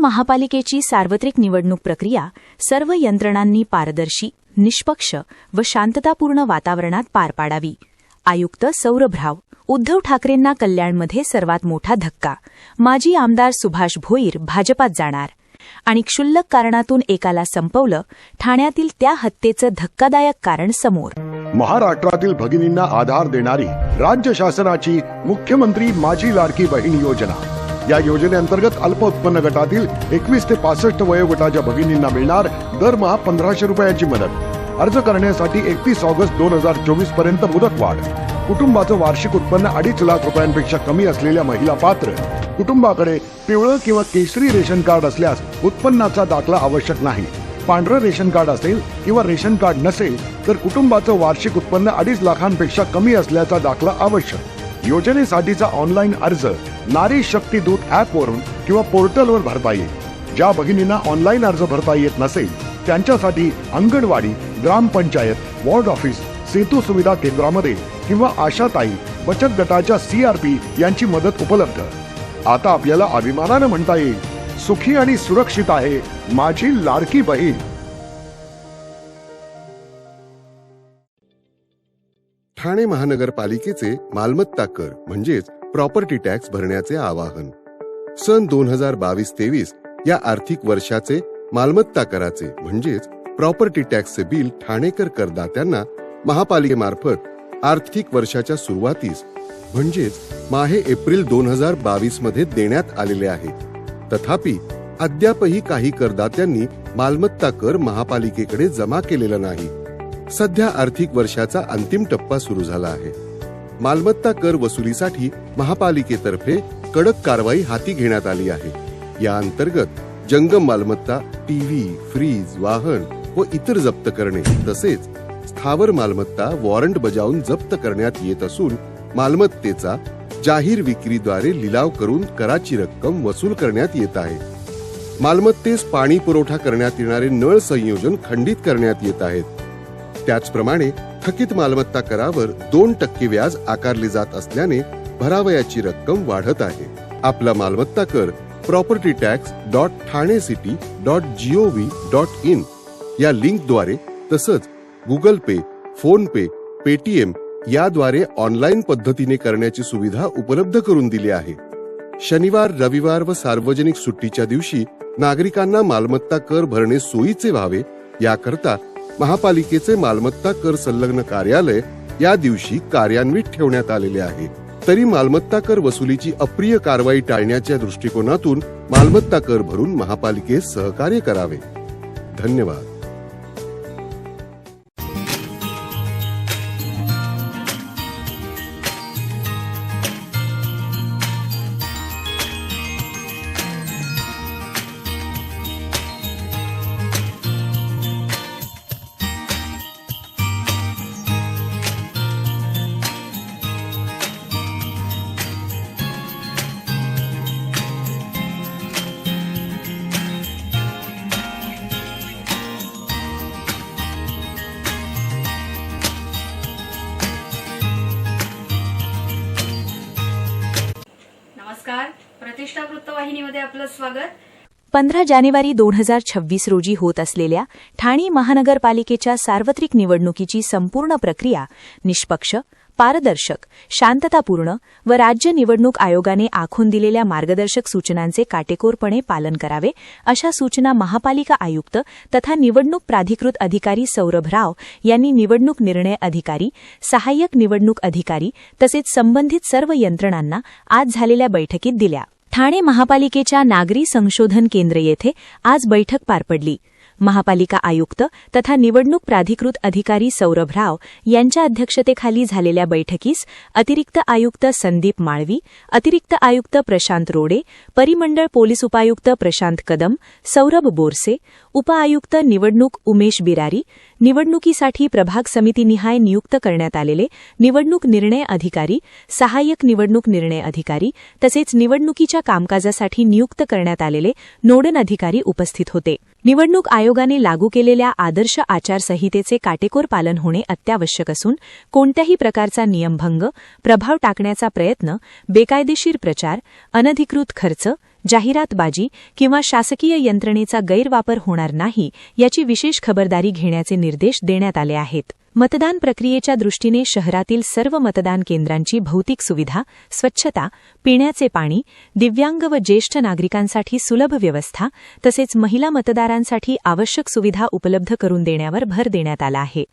महापालिकेची सार्वत्रिक निवडणूक प्रक्रिया सर्व यंत्रणांनी पारदर्शी, निष्पक्ष व शांततापूर्ण वातावरणात पार पाडावी. आयुक्त सौरभ राव. उद्धव ठाकरेंना कल्याणमध्ये सर्वात मोठा धक्का. माजी आमदार सुभाष भोईर भाजपात जाणार. आणि क्षुल्लक कारणातून एकाला संपवलं. ठाण्यातील त्या हत्येचं धक्कादायक कारण समोर. महाराष्ट्रातील भगिनींना आधार देणारी राज्य शासनाची मुख्यमंत्री माझी लाडकी बहीण योजना. या योजनेअंतर्गत अल्प उत्पन्न गटातील 21 ते 65 वयोगटाच्या भगिनींना मिळणार दरमहा 1500 रुपयाची मदत. अर्ज करण्यासाठी 31 ऑगस्ट 2024 पर्यंत मुदतवाढ. कुटुंबाचं वार्षिक उत्पन्न 2.5 लाख रुपयांपेक्षा कमी असलेल्या महिला पात्र. कुटुंबाकडे पिवळं किंवा केशरी रेशन कार्ड असल्यास उत्पन्नाचा दाखला आवश्यक नाही. पांढरं रेशन कार्ड असेल किंवा रेशन कार्ड नसेल तर कुटुंबाचं वार्षिक उत्पन्न 2.5 लाखांपेक्षा कमी असल्याचा दाखला आवश्यक. योजनेसाठीचा ऑनलाईन अर्ज नारी शक्ती दूत ॲपवरून किंवा पोर्टलवर भरता येईल. ज्या भगिनींना ऑनलाईन अर्ज भरता येत नसेल त्यांच्यासाठी अंगणवाडी, ग्रामपंचायत, वॉर्ड ऑफिस, सेतू सुविधा केंद्रामध्ये किंवा आशाताई बचत गटाच्या CRP यांची मदत उपलब्ध. आता आपल्याला अभिमानानं म्हणता येईल, सुखी आणि सुरक्षित आहे माझी लाडकी बहीण. ठाणे महानगरपालिकेचे मालमत्ता कर म्हणजेच प्रॉपर्टी टॅक्स भरण्याचे आवाहन. सन 2022-23 या आर्थिक वर्षाचे मालमत्ता कराचे म्हणजेच प्रॉपर्टी टॅक्सचे बिल ठाणेकर करदात्यांना महापालिकेमार्फत आर्थिक वर्षाच्या सुरुवातीस म्हणजेच माहे एप्रिल 2022 मध्ये देण्यात आलेले आहे. तथापि अद्यापही काही करदात्यांनी मालमत्ता कर महापालिकेकडे जमा केलेला नाही. सध्या आर्थिक वर्षाचा अंतिम टप्पा सुरू झाला आहे. मालमत्ता कर वसुलीसाठी महापालिकेतर्फे कडक कारवाई हाती घेण्यात आली आहे. या अंतर्गत जंगम मालमत्ता, टीव्ही, फ्रीज, वाहन व इतर जप्त करणे तसेच स्थावर मालमत्ता वॉरंट बजावून जप्त करण्यात येत असून मालमत्तेचा जाहीर विक्रीद्वारे लिलाव करून कराची रक्कम वसूल करण्यात येत आहे. मालमत्तेस पाणी पुरवठा करण्यात येणारे नळ संयोजन खंडित करण्यात येत आहेत. त्याचप्रमाणे थकीत मालमत्ता करावर 2% व्याज आकारले जात असल्याने भरावयाची रक्कम वाढत आहे. आपला मालमत्ता कर propertytax.thanecity.gov.in या लिंकद्वारे तसंच गुगल पे, फोन पे, पेटीएम याद्वारे ऑनलाईन पद्धतीने करण्याची सुविधा उपलब्ध करून दिली आहे. शनिवार, रविवार व सार्वजनिक सुट्टीच्या दिवशी नागरिकांना मालमत्ता कर भरणे सोयीचे व्हावे याकरता महापालिकेचे मालमत्ता कर संलग्न कार्यालय या दिवशी कार्यान्वित ठेवण्यात आलेले आहे. तरी मालमत्ता कर वसुलीची अप्रिय कारवाई टाळण्याच्या दृष्टिकोनातून मालमत्ता कर भरून महापालिकेस सहकार्य करावे. धन्यवाद. नमस्कार, प्रतिष्ठा वृत्तवाहिनीमध्ये आपलं स्वागत. 15 जानेवारी 2026 रोजी होत असलेल्या ठाणे महानगरपालिकेच्या सार्वत्रिक निवडणुकीची संपूर्ण प्रक्रिया निष्पक्ष, पारदर्शक, शांततापूर्ण व राज्य निवडणूक आयोगाने आखून दिलेल्या मार्गदर्शक सूचनांचे काटेकोरपणे पालन करावे अशा सूचना महापालिका आयुक्त तथा निवडणूक प्राधिकृत अधिकारी सौरभ राव यांनी निवडणूक निर्णय अधिकारी, सहाय्यक निवडणूक अधिकारी तसेच संबंधित सर्व यंत्रणांना आज झालेल्या बैठकीत दिल्या. ठाणे महापालिकेच्या नागरी संशोधन केंद्र येथे आज बैठक पार पडली. महापालिका आयुक्त तथा निवडणूक प्राधिकृत अधिकारी सौरभ राव यांच्या अध्यक्षतेखाली झालेल्या बैठकीस अतिरिक्त आयुक्त संदीप माळवी, अतिरिक्त आयुक्त प्रशांत रोडे, परिमंडळ पोलीस उपायुक्त प्रशांत कदम, सौरभ बोरसे, उपआयुक्त निवडणूक उमेश बिरारी, निवडणुकीसाठी प्रभाग समितीनिहाय नियुक्त करण्यात आलेले निवडणूक निर्णय अधिकारी, सहाय्यक निवडणूक निर्णय अधिकारी तसेच निवडणुकीच्या कामकाजासाठी नियुक्त करण्यात आलेले नोडल अधिकारी उपस्थित होते. निवडणूक आयोगाने लागू केलेल्या आदर्श आचारसंहितेचे काटेकोर पालन होणे अत्यावश्यक असून कोणत्याही प्रकारचा नियमभंग, प्रभाव टाकण्याचा प्रयत्न, बेकायदेशीर प्रचार, अनधिकृत खर्च, जाहिरातबाजी किंवा शासकीय यंत्रणेचा गैरवापर होणार नाही याची विशेष खबरदारी घेण्याचे निर्देश देण्यात आले आहेत. मतदान प्रक्रियेच्या दृष्टीने शहरातील सर्व मतदान केंद्रांची भौतिक सुविधा, स्वच्छता, पिण्याचे पाणी, दिव्यांग व ज्येष्ठ नागरिकांसाठी सुलभ व्यवस्था तसेच महिला मतदारांसाठी आवश्यक सुविधा उपलब्ध करून देण्यावर भर देण्यात आला आहे.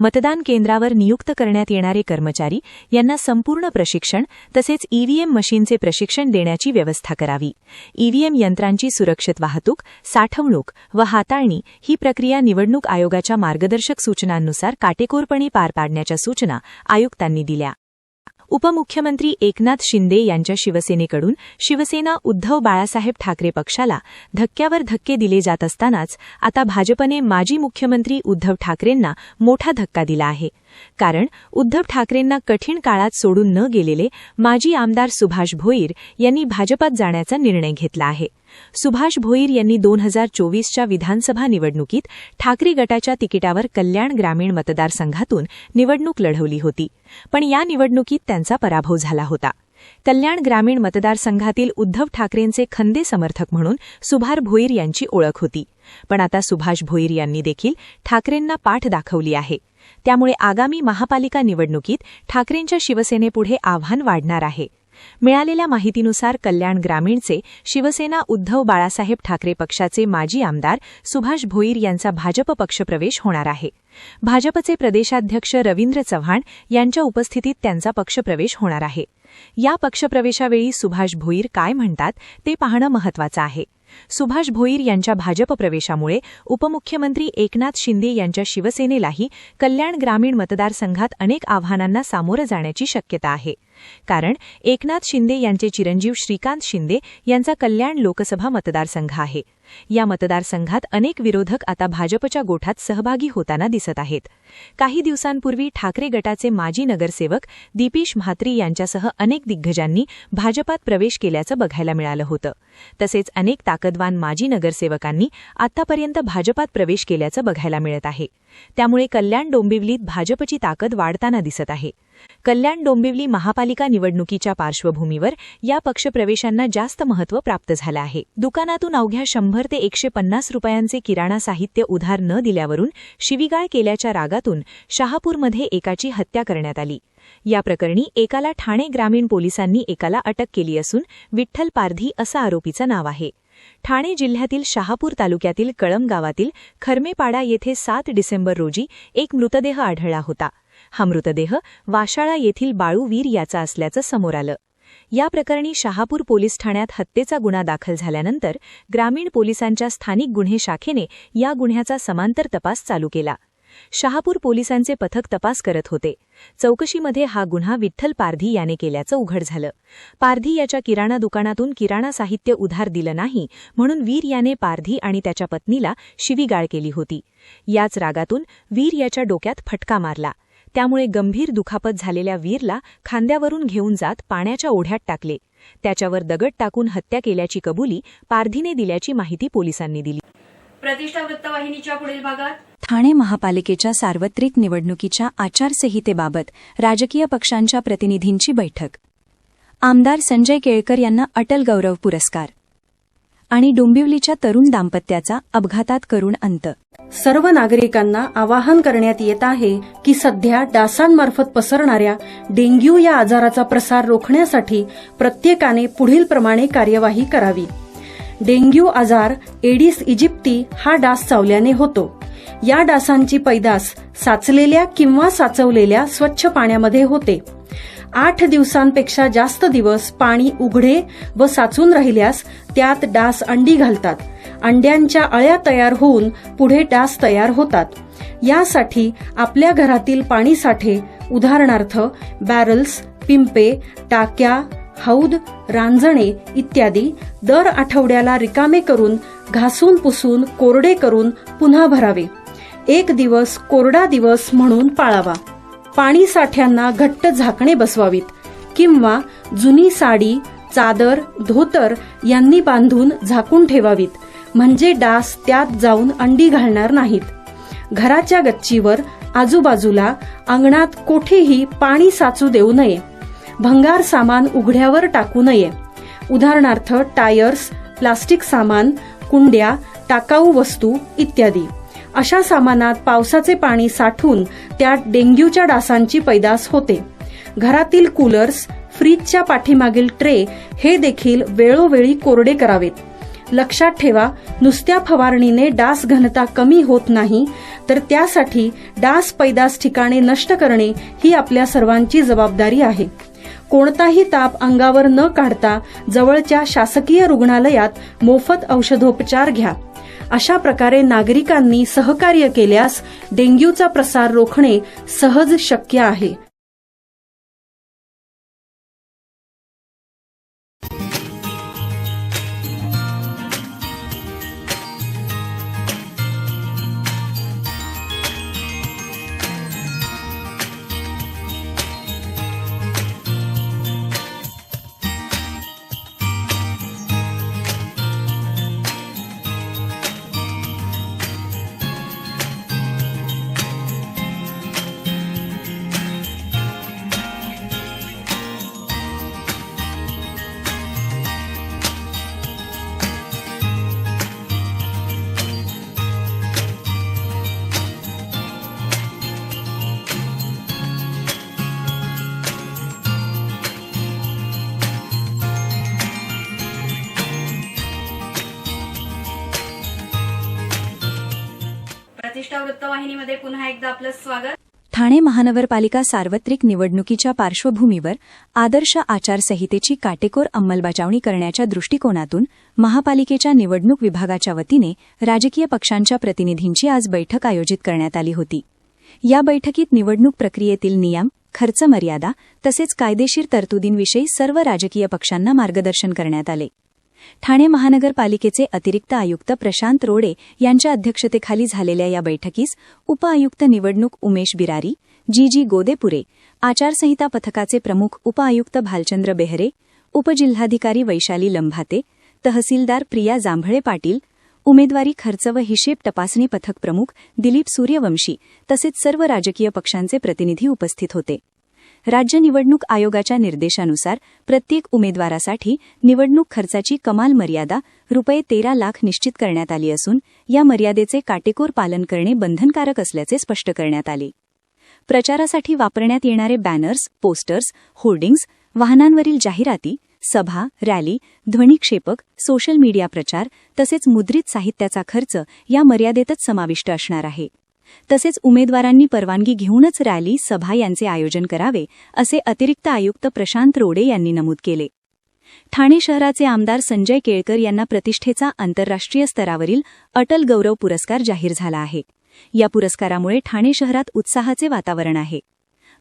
मतदान केंद्रावर नियुक्त करण्यात येणारे कर्मचारी यांना संपूर्ण प्रशिक्षण तसेच ईव्हीएम मशीनचे प्रशिक्षण देण्याची व्यवस्था करावी. ईव्हीएम यंत्रांची सुरक्षित वाहतूक, साठवणूक व हाताळणी ही प्रक्रिया निवडणूक आयोगाच्या मार्गदर्शक सूचनांनुसार काटेकोरपणे पार पाडण्याच्या सूचना आयुक्तांनी दिल्या. उपमुख्यमंत्री एकनाथ शिंदे यांच्या शिवसेनेकडून शिवसेना उद्धव बाळासाहेब ठाकरे पक्षाला धक्क्यावर धक्के दिले जात असतानाच आता भाजपने माजी मुख्यमंत्री उद्धव ठाकरेंना मोठा धक्का दिला आहे. कारण उद्धव ठाकरेंना कठीण काळात सोडून न गेलेले माजी आमदार सुभाष भोईर यांनी भाजपात जाण्याचा निर्णय घेतला आहे. सुभाष भोईर यांनी 2024च्या विधानसभा निवडणुकीत ठाकरे गटाच्या तिकिटावर कल्याण ग्रामीण मतदारसंघातून निवडणूक लढवली होती, पण या निवडणुकीत त्यांचा पराभव झाला होता. कल्याण ग्रामीण मतदारसंघातील उद्धव ठाकरेंचे खंदे समर्थक म्हणून सुभाष भोईर यांची ओळख होती. पण आता सुभाष भोईर यांनी देखील ठाकरेंना पाठ दाखवली आहे. त्यामुळे आगामी महापालिका निवडणुकीत ठाकरेंच्या शिवसेनेपुढे आव्हान वाढणार आहे. मिळालेल्या माहितीनुसार कल्याण ग्रामीणचे शिवसेना उद्धव बाळासाहेब ठाकरे पक्षाचे माजी आमदार सुभाष भोईर यांचा भाजप पक्षप्रवेश होणार आहे. भाजपचे प्रदेशाध्यक्ष रवींद्र चव्हाण यांच्या उपस्थितीत त्यांचा पक्षप्रवेश होणार आहे. या पक्षप्रवेशावेळी सुभाष भोईर काय म्हणतात ते पाहणं महत्त्वाचं आहे. सुभाष भोईर यांच्या भाजप प्रवेशामुळे उपमुख्यमंत्री एकनाथ शिंदे यांच्या शिवसेनेलाही कल्याण ग्रामीण मतदारसंघात अनेक आव्हानांना सामोरं जाण्याची शक्यता आहे. कारण एकनाथ शिंदे यांचे चिरंजीव श्रीकांत शिंदे यांचा कल्याण लोकसभा मतदारसंघ आहे. या मतदारसंघात अनेक विरोधक आता भाजपच्या गोठात सहभागी होताना दिसत आहेत. काही दिवसांपूर्वी ठाकरे गटाचे माजी नगरसेवक दीपेश म्हात्रे यांच्यासह अनेक दिग्गजांनी भाजपात प्रवेश केल्याचं बघायला मिळालं होतं. तसेच अनेक ताकदवान माजी नगरसेवकांनी आतापर्यंत भाजपात प्रवेश केल्याचं बघायला मिळत आहे. त्यामुळे कल्याण डोंबिवलीत भाजपची ताकद वाढताना दिसत आहे. कल्याण डोंबिवली महापालिका निवडणुकीच्या पार्श्वभूमीवर या पक्षप्रवेशांना जास्त महत्त्व प्राप्त झालं आहे. दुकानातून अवघ्या 100 ते 150 रुपयांचे किराणा साहित्य उधार न दिल्यावरून शिवीगाळ केल्याच्या रागातून शहापूरमध्ये एकाची हत्या करण्यात आली. या प्रकरणी एकाला ठाणे ग्रामीण पोलिसांनी एकाला अटक केली असून विठ्ठल पारधी असं आरोपीचं नाव आहे. ठाणे जिल्ह्यातील शहापूर तालुक्यातील कळम गावातील खरमेपाडा येथे 7 डिसेंबर रोजी एक मृतदेह आढळला होता. हा मृतदेह वाशाळा येथील बाळू वीर याचा असल्याचं समोर आलं. या प्रकरणी शहापूर पोलीस ठाण्यात हत्येचा गुन्हा दाखल झाल्यानंतर ग्रामीण पोलिसांच्या स्थानिक गुन्हे शाखेने या गुन्ह्याचा समांतर तपास चालू केला. शहापूर पोलिसांचे पथक तपास करत होते. चौकशीमध्ये हा गुन्हा विठ्ठल पारधी याने केल्याचं उघड झालं. पारधी याच्या किराणा दुकानातून किराणा साहित्य उधार दिलं नाही म्हणून वीर याने पारधी आणि त्याच्या पत्नीला शिवीगाळ केली होती. याच रागातून वीर याच्या डोक्यात फटका मारला. त्यामुळे गंभीर दुखापत झालेल्या वीरला खांद्यावरून घेऊन जात पाण्याच्या ओढ्यात टाकले. त्याच्यावर दगड टाकून हत्या केल्याची कबुली पारधीने दिल्याची माहिती पोलिसांनी दिली. प्रतिष्ठा वृत्तवाहिनीच्या पुढील भागात ठाणे महापालिकेच्या सार्वत्रिक निवडणुकीच्या आचारसंहितेबाबत राजकीय पक्षांच्या प्रतिनिधींची बैठक. आमदार संजय केळकर यांना अटल गौरव पुरस्कार आणि डोंबिवलीच्या तरुण दाम्पत्याचा अपघातात करुण अंत. सर्व नागरिकांना आवाहन करण्यात येत आहे की सध्या डासांमार्फत पसरणाऱ्या डेंग्यू या आजाराचा प्रसार रोखण्यासाठी प्रत्येकाने पुढीलप्रमाणे कार्यवाही करावी. डेंग्यू आजार एडिस इजिप्ती हा डास चावल्याने होतो. या डासांची पैदास साचलेल्या किंवा साचवलेल्या स्वच्छ पाण्यामध्ये होते. 8 दिवसांपेक्षा जास्त दिवस पाणी उघडे व साचून राहिल्यास त्यात डास अंडी घालतात. अंड्यांच्या अळ्या तयार होऊन पुढे डास तयार होतात. यासाठी आपल्या घरातील पाणी साठे उदाहरणार्थ बॅरल्स, पिंपे, टाक्या, हौद, रांजणे इत्यादी दर आठवड्याला रिकामे करून घासून पुसून कोरडे करून पुन्हा भरावे. 1 दिवस कोरडा दिवस म्हणून पाळावा. पाणी साठ्यांना घट्ट झाकणे बसवावीत किंवा जुनी साडी, चादर, धोतर यांनी बांधून झाकून ठेवावीत, म्हणजे डास त्यात जाऊन अंडी घालणार नाहीत. घराच्या गच्चीवर, आजूबाजूला, अंगणात कोठेही पाणी साचू देऊ नये. भंगार सामान उघड्यावर टाकू नये. उदाहरणार्थ टायर्स, प्लास्टिक सामान, कुंड्या, टाकाऊ वस्तू इत्यादी. अशा सामानात पावसाचे पाणी साठून त्यात डेंग्यूच्या डासांची पैदास होते. घरातील कूलर्स, फ्रीजच्या पाठीमागील ट्रे हे देखील वेळोवेळी कोरडे करावेत. लक्षात ठेवा, नुसत्या फवारणीने डास घनता कमी होत नाही, तर त्यासाठी डास पैदास ठिकाणे नष्ट करणे ही आपल्या सर्वांची जबाबदारी आहे. कोणताही ताप अंगावर न काढता जवळच्या शासकीय रुग्णालयात मोफत औषधोपचार घ्या. अशा प्रकारे नागरिकांनी सहकार्य केल्यास डेंग्यूचा प्रसार रोखणे सहज शक्य आहे. प्रतिष्ठा वृत्तवाहिनीमध्ये पुन्हा एकदा आपलं स्वागत. ठाणे महानगरपालिका सार्वत्रिक निवडणुकीच्या पार्श्वभूमीवर आदर्श आचारसंहितेची काटेकोर अंमलबजावणी करण्याच्या दृष्टिकोनातून महापालिकेच्या निवडणूक विभागाच्या वतीने राजकीय पक्षांच्या प्रतिनिधींची आज बैठक आयोजित करण्यात आली होती. या बैठकीत निवडणूक प्रक्रियेतील नियम, खर्च मर्यादा तसेच कायदेशीर तरतुदींविषयी सर्व राजकीय पक्षांना मार्गदर्शन करण्यात आले. ठाणे महानगरपालिकेचे अतिरिक्त आयुक्त प्रशांत रोडे यांच्या अध्यक्षतेखाली झालेल्या या बैठकीस उपआयुक्त निवडणूक उमेश बिरारी, जी गोदेपुरे, आचारसंहिता पथकाचे प्रमुख उपआयुक्त भालचंद्र बेहरे, उपजिल्हाधिकारी वैशाली लंभाते, तहसीलदार प्रिया जांभळे पाटील, उमेदवारी खर्च व हिशेब तपासणी पथक प्रमुख दिलीप सूर्यवंशी तसेच सर्व राजकीय पक्षांचे प्रतिनिधी उपस्थित होते. राज्य निवडणूक आयोगाच्या निर्देशानुसार प्रत्येक उमेदवारासाठी निवडणूक खर्चाची कमाल मर्यादा ₹13 लाख निश्चित करण्यात आली असून या मर्यादेचे काटेकोर पालन करणे बंधनकारक असल्याचे स्पष्ट करण्यात आले. प्रचारासाठी वापरण्यात येणारे बॅनर्स, पोस्टर्स, होर्डिंग्ज, वाहनांवरील जाहिराती, सभा, रॅली, ध्वनिक्षेपक, सोशल मीडिया प्रचार तसेच मुद्रित साहित्याचा खर्च या मर्यादेतच समाविष्ट असणार आहे. तसेच उमेदवारांनी परवानगी घेऊनच रॅली, सभा यांचे आयोजन करावे, असे अतिरिक्त आयुक्त प्रशांत रोडे यांनी नमूद केले. ठाणे शहराचे आमदार संजय केळकर यांना प्रतिष्ठेचा आंतरराष्ट्रीय स्तरावरील अटल गौरव पुरस्कार जाहीर झाला आहे. या पुरस्कारामुळे ठाणे शहरात उत्साहाचे वातावरण आहे.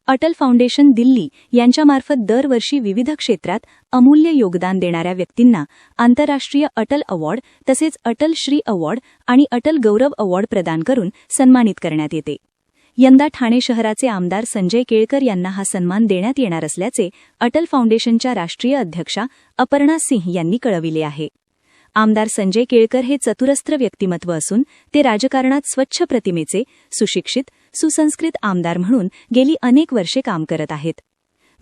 अटल फाउंडेशन दिल्ली यांच्यामार्फत दरवर्षी विविध क्षेत्रात अमूल्य योगदान देणाऱ्या व्यक्तींना आंतरराष्ट्रीय अटल अवॉर्ड तसेच अटल श्री अवॉर्ड आणि अटल गौरव अवॉर्ड प्रदान करून सन्मानित करण्यात येते. यंदा ठाणे शहराचे आमदार संजय केळकर यांना हा सन्मान देण्यात येणार असल्याचे अटल फाउंडेशनच्या राष्ट्रीय अध्यक्षा अपर्णा सिंह यांनी कळविले आहे. आमदार संजय केळकर हे चतुरस्त्र व्यक्तिमत्व असून ते राजकारणात स्वच्छ प्रतिमेचे, सुशिक्षित, सुसंस्कृत आमदार म्हणून गेली अनेक वर्षे काम करत आहेत.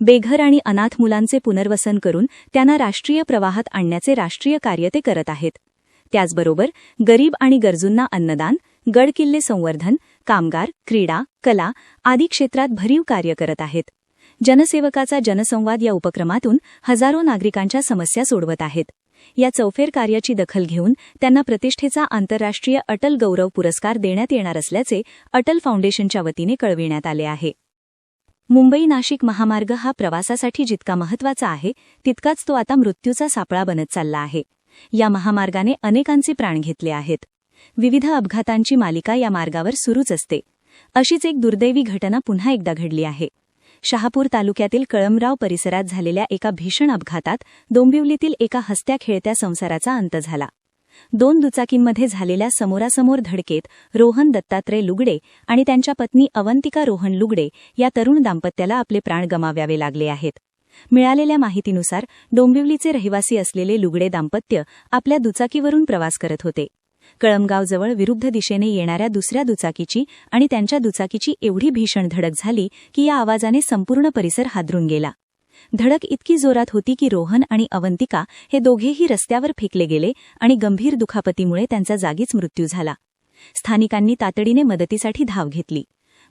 बेघर आणि अनाथ मुलांचे पुनर्वसन करून त्यांना राष्ट्रीय प्रवाहात आणण्याचे राष्ट्रीय कार्य ते करत आहेत. त्याचबरोबर गरीब आणि गरजूंना अन्नदान, गडकिल्ले संवर्धन, कामगार, क्रीडा, कला आदी क्षेत्रात भरीव कार्य करत आहेत. जनसेवकाचा जनसंवाद या उपक्रमातून हजारो नागरिकांच्या समस्या सोडवत आहेत. या चौफेर कार्याची दखल घेऊन त्यांना प्रतिष्ठेचा आंतरराष्ट्रीय अटल गौरव पुरस्कार देण्यात येणार असल्याचे अटल फाउंडेशनच्या वतीने कळविण्यात आले आहे. मुंबई-नाशिक महामार्ग हा प्रवासासाठी जितका महत्त्वाचा आहे तितकाच तो आता मृत्यूचा सापळा बनत चालला आहे. या महामार्गाने अनेकांचे प्राण घेतले आहेत. विविध अपघातांची मालिका या मार्गावर सुरूच असते. अशीच एक दुर्दैवी घटना पुन्हा एकदा घडली आहे. शहापूर तालुक्यातील कळमराव परिसरात झालेल्या एका भीषण अपघातात डोंबिवलीतील एका हसत्या खेळत्या संसाराचा अंत झाला. 2 दुचाकींमध्ये झालेल्या समोरासमोर धडकेत रोहन दत्तात्रय लुगडे आणि त्यांच्या पत्नी अवंतिका रोहन लुगडे या तरुण दाम्पत्याला आपले प्राण गमावावे लागले आहेत. मिळालेल्या माहितीनुसार डोंबिवलीचे रहिवासी असलेले लुगडे दाम्पत्य आपल्या दुचाकीवरून प्रवास करत होते. कळमगावजवळ विरुद्ध दिशेने येणाऱ्या दुसऱ्या दुचाकीची आणि त्यांच्या दुचाकीची एवढी भीषण धडक झाली की या आवाजाने संपूर्ण परिसर हादरून गेला. धडक इतकी जोरात होती की रोहन आणि अवंतिका हे दोघेही रस्त्यावर फेकले गेले आणि गंभीर दुखापतीमुळे त्यांचा जागीच मृत्यू झाला. स्थानिकांनी तातडीने मदतीसाठी धाव घेतली.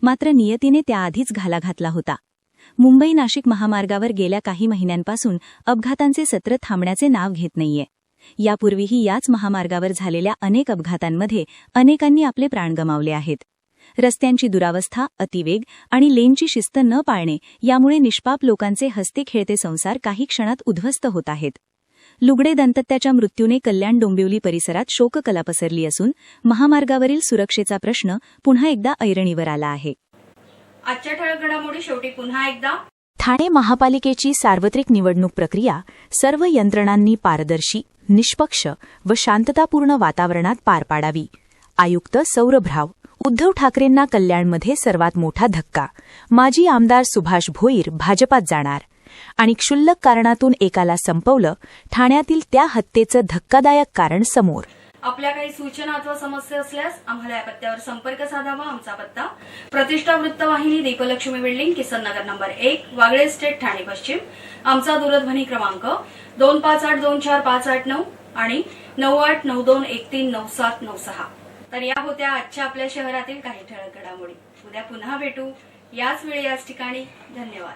मात्र नियतीने त्याआधीच घाला घातला होता. मुंबई नाशिक महामार्गावर गेल्या काही महिन्यांपासून अपघातांचे सत्र थांबण्याचे नाव घेत नाहीये. यापूर्वीही याच महामार्गावर झालेल्या अनेक अपघातांमध्ये अनेकांनी आपले प्राण गमावले आहेत. रस्त्यांची दुरावस्था, अतिवेग आणि लेनची शिस्त न पाळणे यामुळे निष्पाप लोकांचे हसते खेळते संसार काही क्षणात उद्ध्वस्त होत आहेत. लुगडे दंतत्याच्या मृत्यूने कल्याण डोंबिवली परिसरात शोककला पसरली असून महामार्गावरील सुरक्षेचा प्रश्न पुन्हा एकदा ऐरणीवर आला आहे. आजच्या ठळक घडामोडी शेवटी पुन्हा एकदा. ठाणे महापालिकेची सार्वत्रिक निवडणूक प्रक्रिया सर्व यंत्रणांनी पारदर्शी, निष्पक्ष व शांततापूर्ण वातावरणात पार पाडावी. आयुक्त सौरभ राव. उद्धव ठाकरेंना कल्याणमध्ये सर्वात मोठा धक्का. माजी आमदार सुभाष भोईर भाजपात जाणार. आणि क्षुल्लक कारणातून एकाला संपवलं, ठाण्यातील त्या हत्येचं धक्कादायक कारण समोर. आपल्या काही सूचना अथवा समस्या असल्यास आम्हाला या पत्त्यावर संपर्क साधावा. आमचा पत्ता प्रतिष्ठा वृत्तवाहिनी, दीपलक्ष्मी बिल्डिंग, किसन नगर नंबर 1, वागळे स्टेट, ठाणे पश्चिम. आमचा दूरध्वनी क्रमांक 25824589 आणि 9892139796. तर या होत्या आजच्या आपल्या शहरातील काही ठळक घडामोडी. उद्या पुन्हा भेटू याच वेळी याच ठिकाणी. धन्यवाद.